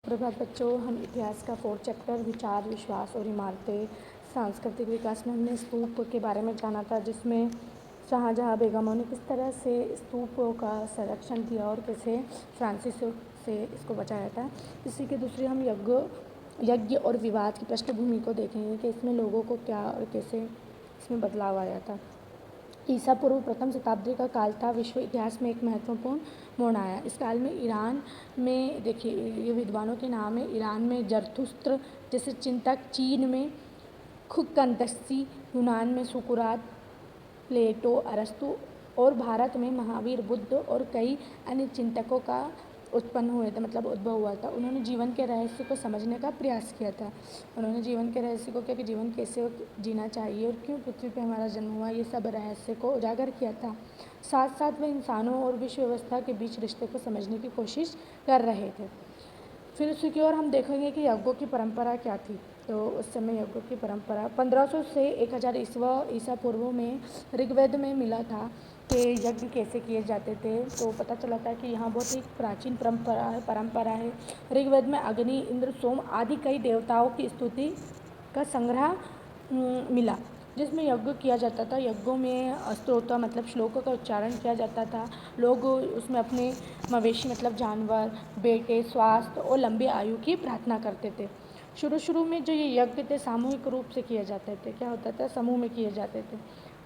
प्रभात बच्चों, हम इतिहास का 4th चैप्टर विचार, विश्वास और इमारतें सांस्कृतिक विकास में हमने स्तूप के बारे में जाना था, जिसमें शाहजहाँ बेगमों ने किस तरह से स्तूपों का संरक्षण किया और कैसे फ्रांसीसी से इसको बचाया था। इसी के दूसरे हम यज्ञ और विवाद की पृष्ठभूमि को देखेंगे कि इसमें लोगों को क्या और कैसे इसमें बदलाव आया था। ईसा पूर्व प्रथम शताब्दी का काल था। विश्व इतिहास में एक महत्वपूर्ण मोड़ आया। इस काल में ईरान में, देखिए ये विद्वानों के नाम है, ईरान में जरथुस्त्र जैसे चिंतक, चीन में खुक्कंदस्ती, यूनान में सुकुरात, प्लेटो, अरस्तु और भारत में महावीर, बुद्ध और कई अन्य चिंतकों का उत्पन्न हुए थे, मतलब उद्भव हुआ था। उन्होंने जीवन के रहस्य को समझने का प्रयास किया था। उन्होंने जीवन के रहस्य को, क्या कि जीवन कैसे जीना चाहिए और क्यों पृथ्वी पर हमारा जन्म हुआ, ये सब रहस्य को उजागर किया था। साथ साथ वे इंसानों और विश्व व्यवस्था के बीच रिश्ते को समझने की कोशिश कर रहे थे। फिर उसी की ओर हम देखेंगे कि यज्ञों की परंपरा क्या थी। तो उस समय यज्ञों की परंपरा 1500 से 1000 ईसा पूर्व में ऋग्वेद में मिला था कि यज्ञ कैसे किए जाते थे। तो पता चला था कि यहाँ बहुत ही प्राचीन परंपरा है। ऋग्वेद में अग्नि, इंद्र, सोम आदि कई देवताओं की स्तुति का संग्रह मिला, जिसमें यज्ञ किया जाता था। यज्ञों में स्तोत्र मतलब श्लोकों का उच्चारण किया जाता था। लोग उसमें अपने मवेशी मतलब जानवर, बेटे, स्वास्थ्य और लंबी आयु की प्रार्थना करते थे। शुरू में जो ये यज्ञ थे सामूहिक रूप से किए जाते थे। क्या होता था, समूह में किए जाते थे।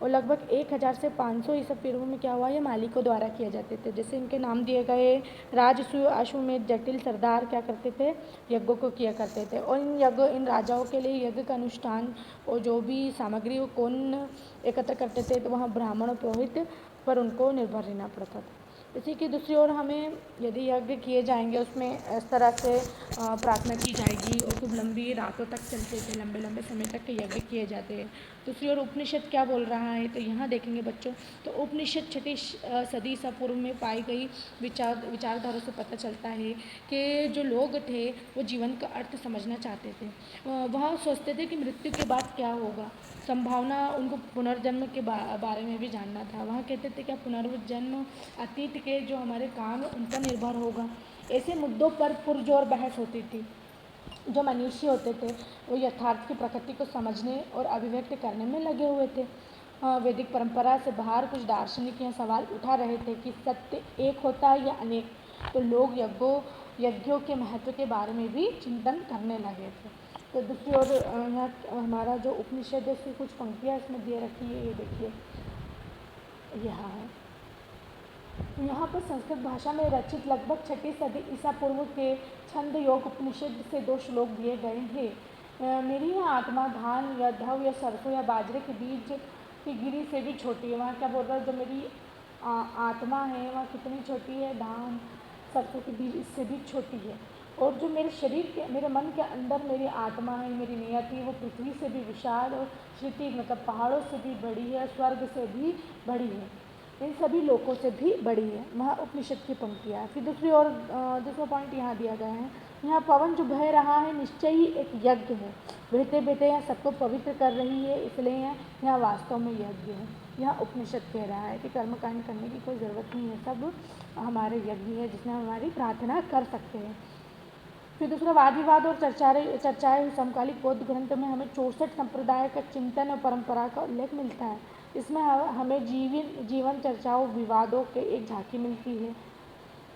और लगभग 1000 से 500 ईसा पूर्व में क्या हुआ, ये मालिकों द्वारा किए जाते थे। जैसे इनके नाम दिए गए, राजसूय, अश्वमेध, जटिल सरदार क्या करते थे, यज्ञों को किया करते थे। और इन राजाओं के लिए यज्ञ का अनुष्ठान और जो भी सामग्री वो कौन एकत्र करते थे, तो वहाँ ब्राह्मण और पुरोहित पर उनको निर्भर रहना पड़ता था। इसी की दूसरी ओर हमें यदि यज्ञ किए जाएंगे, उसमें इस तरह से प्रार्थना की जाएगी और खूब लंबी रातों तक चलते थे, लंबे लंबे समय तक के यज्ञ किए जाते हैं। दूसरी ओर उपनिषद क्या बोल रहा है, तो यहाँ देखेंगे बच्चों, तो उपनिषद 6ठी सदी ईसा पूर्व में पाई गई विचारधारा से पता चलता है कि जो लोग थे वो जीवन का अर्थ समझना चाहते थे। वह सोचते थे कि मृत्यु के बाद क्या होगा, संभावना, उनको पुनर्जन्म के बारे में भी जानना था। वहाँ कहते थे क्या पुनर्जन्म अतीत के जो हमारे काम उन पर निर्भर होगा। ऐसे मुद्दों पर पुरजोर बहस होती थी। जो मनुष्य होते थे वो यथार्थ की प्रकृति को समझने और अभिव्यक्त करने में लगे हुए थे। वैदिक परंपरा से बाहर कुछ दार्शनिक यह सवाल उठा रहे थे कि सत्य एक होता है या अनेक। तो लोग यज्ञों के महत्व के बारे में भी चिंतन करने लगे थे। तो दूसरी ओर यहाँ हमारा जो उपनिषद है उसकी कुछ पंक्तियाँ इसमें दे रखी है, ये देखिए यहाँ है। यहाँ पर संस्कृत भाषा में रचित लगभग 6ठी सदी ईसा पूर्व के छंद योग उपनिषद से 2 श्लोक दिए गए हैं। मेरी यह आत्मा धान या धव या सरसों या बाजरे के बीज की गिरी से भी छोटी है। वहाँ क्या बोल रहा है, जो मेरी आत्मा है वह कितनी छोटी है, धान सरसों के बीज इससे भी छोटी है। और जो मेरे शरीर के, मेरे मन के अंदर मेरी आत्मा है, मेरी नियति, वो पृथ्वी से भी विशाल और श्रुति मतलब पहाड़ों से भी बड़ी है, स्वर्ग से भी बड़ी है, इन सभी लोकों से भी बड़ी है। वहाँ उपनिषद की पंक्तियाँ है। फिर दूसरी ओर दूसरा पॉइंट यहाँ दिया गया है, यहाँ पवन जो बह रहा है निश्चय ही एक यज्ञ है। बहते बहते यहाँ सबको पवित्र कर रही है, इसलिए यहाँ वास्तव में यज्ञ है। यहाँ उपनिषद कह रहा है कि कर्मकांड करने की कोई ज़रूरत नहीं है, सब हमारे यज्ञ है जिसमें हमारी प्रार्थना कर सकते हैं। फिर दूसरा वाद विवाद और चर्चाएँ समकालिक बौद्ध ग्रंथ में हमें 64 संप्रदाय का चिंतन और परंपरा का उल्लेख मिलता है। इसमें हमें जीवन चर्चाओं विवादों के एक झांकी मिलती है।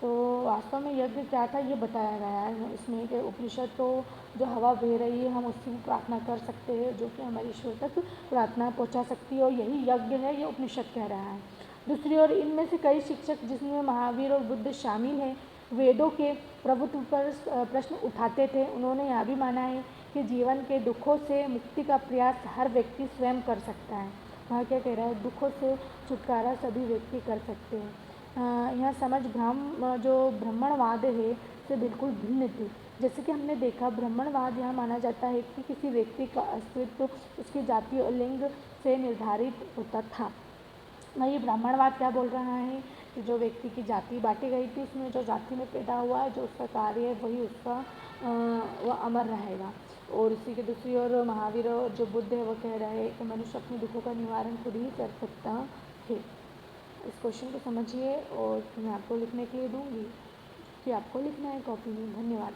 तो वास्तव में यज्ञ क्या था ये बताया गया है इसमें कि उपनिषद तो जो हवा बह रही है हम उससे भी प्रार्थना कर सकते हैं, जो कि हमारे ईश्वर तक प्रार्थना पहुंचा सकती है, और यही यज्ञ है, ये उपनिषद कह रहा है। दूसरी ओर इनमें से कई शिक्षक जिसमें महावीर और बुद्ध शामिल हैं, वेदों के प्रभुत्व पर प्रश्न उठाते थे। उन्होंने यह भी माना है कि जीवन के दुखों से मुक्ति का प्रयास हर व्यक्ति स्वयं कर सकता है। वहाँ क्या कह रहा है, दुखों से छुटकारा सभी व्यक्ति कर सकते हैं। यह समझ जो ब्राह्मणवाद है से बिल्कुल भिन्न थी। जैसे कि हमने देखा, ब्राह्मणवाद यहाँ माना जाता है कि किसी व्यक्ति का अस्तित्व उसकी जाति और लिंग से निर्धारित होता था। वही ब्राह्मणवाद क्या बोल रहा है कि जो व्यक्ति की जाति बांटी गई थी, उसमें जो जाति में पैदा हुआ है, जो उसका कार्य है वही उसका वह अमर रहेगा। और इसी के दूसरी ओर महावीर और जो बुद्ध है वो कह रहे हैं कि मनुष्य अपने दुखों का निवारण खुद ही कर सकता है। इस क्वेश्चन को समझिए और मैं आपको लिखने के लिए दूंगी कि आपको लिखना है कॉपी में। धन्यवाद।